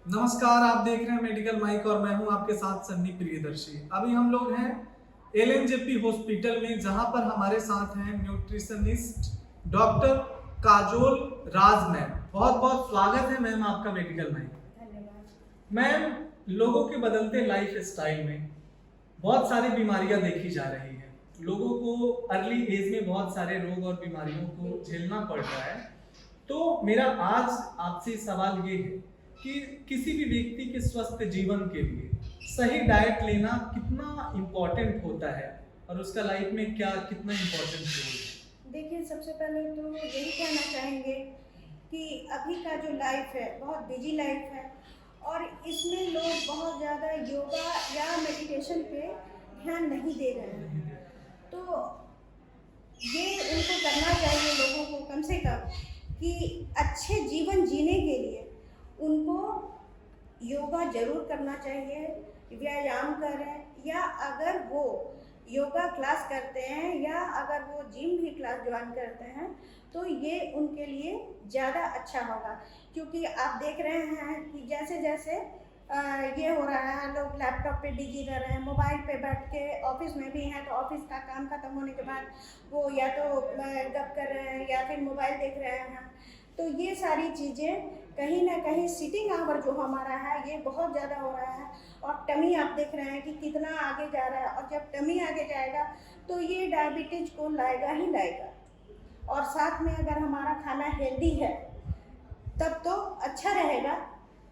नमस्कार, आप देख रहे हैं मेडिकल माइक और मैं हूं आपके साथ सन्नी प्रियदर्शी। अभी हम लोग हैं एलएनजेपी हॉस्पिटल में, जहां पर हमारे साथ हैं न्यूट्रिशनिस्ट डॉक्टर काजोल राज मैम। बहुत बहुत स्वागत है मैम आपका मेडिकल माइक। धन्यवाद। मैम, लोगों के बदलते लाइफ स्टाइल में बहुत सारी बीमारियां देखी जा रही हैं। लोगों को अर्ली एज में बहुत सारे रोग और बीमारियों को झेलना पड़ रहा है। तो मेरा आज आपसे सवाल ये है कि किसी भी व्यक्ति के स्वस्थ जीवन के लिए सही डाइट लेना कितना इम्पोर्टेंट होता है और उसका लाइफ में क्या कितना इम्पोर्टेंट रोल है। देखिए, सबसे पहले तो यही कहना चाहेंगे कि अभी का जो लाइफ है बहुत बिजी लाइफ है और इसमें लोग बहुत ज़्यादा योगा या मेडिटेशन पे ध्यान नहीं दे रहे हैं। तो ये उनको करना चाहिए लोगों को कम से कम कि अच्छे जीवन जीने के लिए उनको योगा ज़रूर करना चाहिए, व्यायाम करें, या अगर वो योगा क्लास करते हैं या अगर वो जिम भी क्लास ज्वाइन करते हैं तो ये उनके लिए ज़्यादा अच्छा होगा। क्योंकि आप देख रहे हैं कि जैसे जैसे ये हो रहा है, लोग लैपटॉप पे बिजी रह रहे हैं, मोबाइल पे बैठ के, ऑफिस में भी हैं तो ऑफिस का काम खत्म होने के बाद वो या तो गप कर रहे हैं या फिर मोबाइल देख रहे हैं। तो ये सारी चीज़ें कहीं ना कहीं सिटिंग आवर जो हमारा है ये बहुत ज़्यादा हो रहा है और टमी आप देख रहे हैं कि कितना आगे जा रहा है, और जब टमी आगे जाएगा तो ये डायबिटीज को लाएगा ही लाएगा। और साथ में अगर हमारा खाना हेल्दी है तब तो अच्छा रहेगा,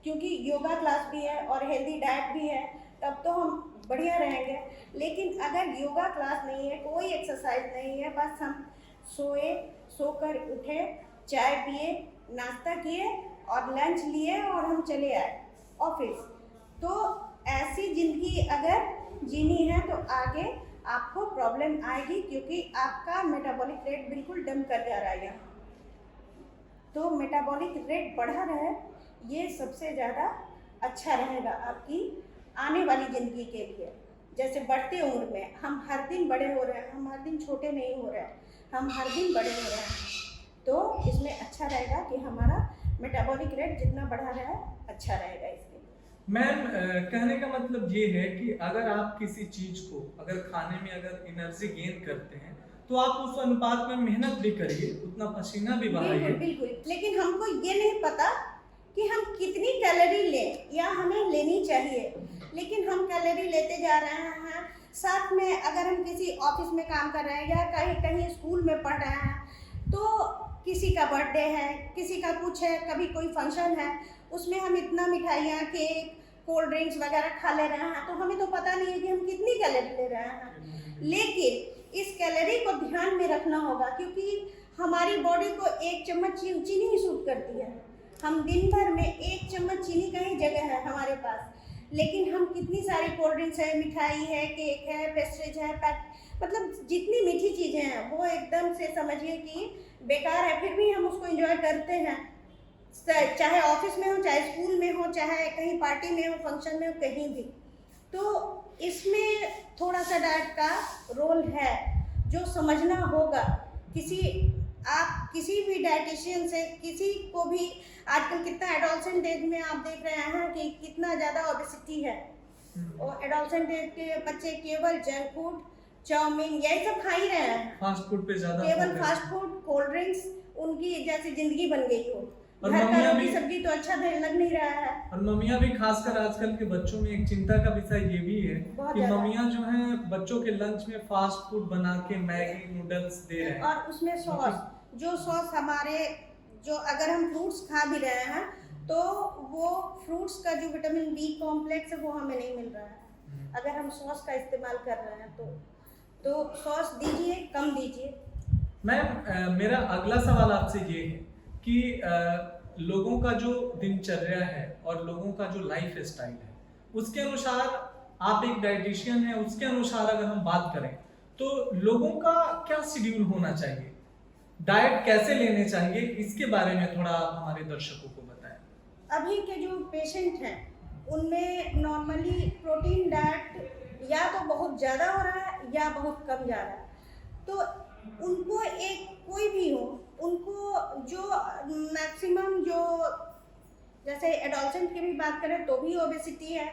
क्योंकि योगा क्लास भी है और हेल्दी डाइट भी है, तब तो हम बढ़िया रहेंगे। लेकिन अगर योगा क्लास नहीं है, कोई एक्सरसाइज नहीं है, बस हम सोए, सोकर उठे, चाय पिए, नाश्ता किए और लंच लिए और हम चले आए ऑफिस, तो ऐसी ज़िंदगी अगर जीनी है तो आगे आपको प्रॉब्लम आएगी, क्योंकि आपका मेटाबॉलिक रेट बिल्कुल डम कर जा रहा है यहाँ। तो मेटाबॉलिक रेट बढ़ा रहे, ये सबसे ज़्यादा अच्छा रहेगा आपकी आने वाली ज़िंदगी के लिए। जैसे बढ़ते उम्र में हम हर दिन बड़े हो रहे हैं, हम हर दिन छोटे नहीं हो रहे हैं, हम हर दिन बड़े हो रहे हैं। तो इसमें अच्छा रहेगा कि हमारा मेटाबॉलिक रेट जितना बढ़ा रहा है अच्छा रहेगा इसके लिए। मैम, कहने का मतलब ये है कि अगर आप किसी चीज को अगर खाने में अगर एनर्जी गेन करते हैं तो आप उस अनुपात में मेहनत भी करिए, उतना पसीना भी बिल्कुल बहाइए। बिल्कुल, लेकिन हमको ये नहीं पता कि हम कितनी कैलोरी लें या हमें लेनी चाहिए, लेकिन हम कैलोरी लेते जा रहे हैं। साथ में अगर हम किसी ऑफिस में काम कर रहे हैं या कहीं कहीं स्कूल में पढ़ रहे हैं तो किसी का बर्थडे है, किसी का कुछ है, कभी कोई फंक्शन है, उसमें हम इतना मिठाइयाँ, केक, कोल्ड ड्रिंक्स वगैरह खा ले रहे हैं, तो हमें तो पता नहीं है कि हम कितनी कैलोरी ले रहे हैं। लेकिन इस कैलोरी को ध्यान में रखना होगा, क्योंकि हमारी बॉडी को एक चम्मच चीनी ही सूट करती है। हम दिन भर में एक चम्मच चीनी का ही जगह है हमारे पास, लेकिन हम कितनी सारी कोल्ड ड्रिंक्स है, मिठाई है, केक है, पेस्ट्रीज है, मतलब जितनी मीठी चीज़ें हैं वो एकदम से समझिए कि बेकार है, फिर भी हम उसको एंजॉय करते हैं। चाहे ऑफिस में हो, चाहे स्कूल में हो, चाहे कहीं पार्टी में हो, फंक्शन में हो, कहीं भी। तो इसमें थोड़ा सा डाइट का रोल है जो समझना होगा। आप किसी भी डाइटिशियन से, किसी को भी, आजकल कितना एडोलसेंट एज में आप देख रहे हैं कि कितना ज़्यादा ओबेसिटी है, और एडोलसेंट एज के बच्चे केवल जंक फूड, चाउमीन यही सब खा ही रहे हैं, फास्ट फूड पे ज्यादा केवल फास्ट फूड, कोल्ड ड्रिंक्स, उनकी जैसी जिंदगी बन गई हो। और घर का मम्मियाँ रोटी भी सब्जी तो अच्छा लग नहीं रहा है। और मम्मियाँ भी खासकर आजकल के बच्चों में एक चिंता का विषय ये भी है बहुत कि ज्यादा। मम्मियाँ जो हैं बच्चों के लंच में फास्ट फूड बना के मैगी नूडल्स दे रहे हैं। और उसमें सॉस, जो सॉस हमारे, जो अगर हम फ्रूट्स खा भी रहे हैं तो वो फ्रूट्स का जो विटामिन बी कॉम्प्लेक्स है वो हमें नहीं मिल रहा है अगर हम सॉस का इस्तेमाल कर रहे हैं तो सॉस दीजिए, कम दीजिए। मैम, मेरा अगला सवाल आपसे ये है कि लोगों का जो दिनचर्या है और लोगों का जो लाइफ स्टाइल है उसके अनुसार, आप एक डाइटिशियन हैं, उसके अनुसार अगर हम बात करें तो लोगों का क्या शेड्यूल होना चाहिए, डाइट कैसे लेने चाहिए, इसके बारे में थोड़ा आप हमारे दर्शकों को बताएं। अभी के जो पेशेंट हैं उनमें नॉर्मली प्रोटीन डाइट या तो बहुत ज़्यादा हो रहा है या बहुत कम जा रहा है। तो उनको एक कोई भी हो, उनको जो मैक्सिमम जो जैसे एडोलसेंट की भी बात करें तो भी ओबेसिटी है,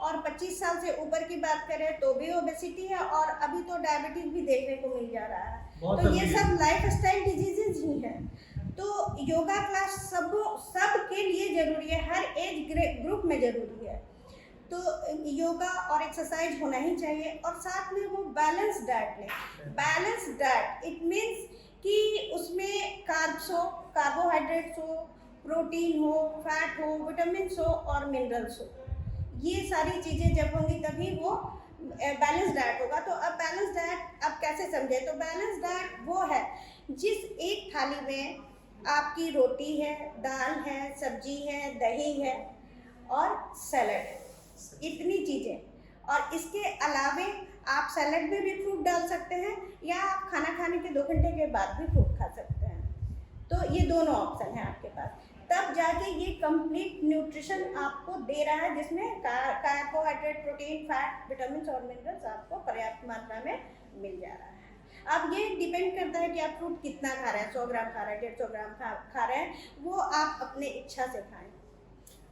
और 25 साल से ऊपर की बात करें तो भी ओबेसिटी है, और अभी तो डायबिटीज भी देखने को मिल जा रहा है। बहुत तो ये जल्दी सब लाइफस्टाइल डिजीजेज ही है। तो योगा क्लास सब के लिए जरूरी है, हर एज ग्रुप में जरूरी है। तो योगा और एक्सरसाइज होना ही चाहिए, और साथ में वो बैलेंस डाइट लें। बैलेंस डाइट इट मीन्स कि उसमें कार्ब्स हो, कार्बोहाइड्रेट्स हो, प्रोटीन हो, फैट हो, विटामिन हो और मिनरल्स हो। ये सारी चीज़ें जब होंगी तभी वो बैलेंस डाइट होगा। तो अब बैलेंस डाइट आप कैसे समझे? तो बैलेंस डाइट वो है जिस एक थाली में आपकी रोटी है, दाल है, सब्जी है, दही है और सैलड है, इतनी चीज़ें। और इसके अलावे आप सैलड में भी फ्रूट डाल सकते हैं, या आप खाना खाने के 2 घंटे के बाद भी फ्रूट खा सकते हैं। तो ये दोनों ऑप्शन है आपके पास, तब जाके ये कंप्लीट न्यूट्रिशन आपको दे रहा है, जिसमें कार्बोहाइड्रेट, प्रोटीन, फैट, विटामिन और मिनरल्स आपको पर्याप्त मात्रा में मिल जा रहा है। अब ये डिपेंड करता है कि आप फ्रूट कितना खा रहे हैं, 100 ग्राम खा रहे हैं, 150 ग्राम खा रहे हैं, वो आप अपने इच्छा से खाएं।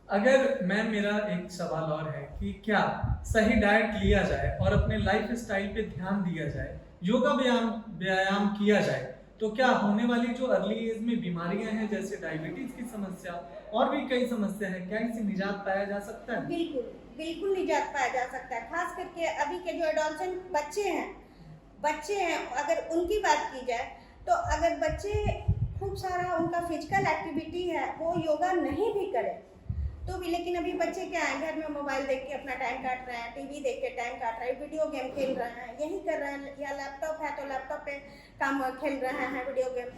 अगर मैम मेरा एक सवाल और है कि क्या सही डाइट लिया जाए और अपने लाइफ स्टाइल पे ध्यान दिया जाए, योगा व्यायाम किया जाए, तो क्या होने वाली जो अर्ली एज में बीमारियां हैं जैसे डायबिटीज की समस्या और भी कई समस्या है, क्या इनसे निजात पाया जा सकता है? बिल्कुल बिल्कुल निजात पाया जा सकता है। खास करके अभी के जो एडोलसेंट बच्चे हैं, अगर उनकी बात की जाए तो अगर बच्चे खूब सारा उनका फिजिकल एक्टिविटी है वो योगा नहीं भी करें तो भी, लेकिन अभी बच्चे क्या है, घर में मोबाइल देख के अपना टाइम काट रहे हैं, टीवी देख के टाइम काट रहे हैं, वीडियो गेम खेल रहे हैं, यही कर रहे हैं, या लैपटॉप है तो लैपटॉप पे काम खेल रहे हैं वीडियो गेम।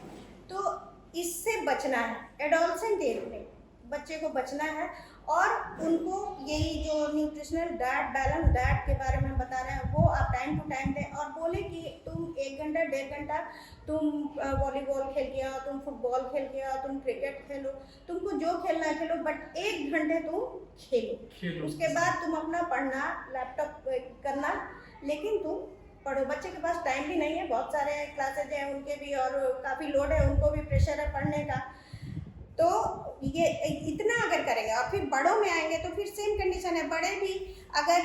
तो इससे बचना है, एडोलसेंट एज में बच्चे को बचना है, और उनको यही जो न्यूट्रिशनल डाइट, बैलेंस डाइट के बारे में हम बता रहे हैं वो आप टाइम टू टाइम दें, और बोले कि तुम 1 घंटा 1.5 घंटा तुम वॉलीबॉल खेल के आओ, तुम फुटबॉल खेल के आओ, तुम क्रिकेट खेलो, तुमको जो खेलना है खेलो, बट 1 घंटे तुम खेलो। उसके बाद तुम अपना पढ़ना, लैपटॉप करना, लेकिन तुम पढ़ो। बच्चे के पास टाइम भी नहीं है, बहुत सारे क्लासेज हैं उनके भी, और काफ़ी लोड है, उनको भी प्रेशर है पढ़ने का। तो ये इतना अगर करेंगे, और फिर बड़ों में आएंगे तो फिर सेम कंडीशन है। बड़े भी अगर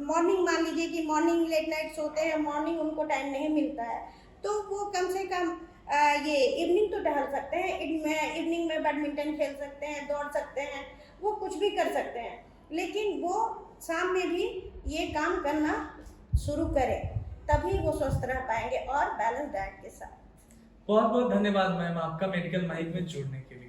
मॉर्निंग, मान लीजिए कि मॉर्निंग लेट नाइट सोते हैं, मॉर्निंग उनको टाइम नहीं मिलता है, तो वो कम से कम ये इवनिंग तो टहल सकते हैं, इवनिंग में बैडमिंटन खेल सकते हैं, दौड़ सकते हैं, वो कुछ भी कर सकते हैं, लेकिन वो शाम में भी ये काम करना शुरू करें, तभी वो स्वस्थ रह पाएंगे और बैलेंस डाइट के साथ। बहुत बहुत धन्यवाद मैम आपका मेडिकल माइक में जुड़ने के लिए।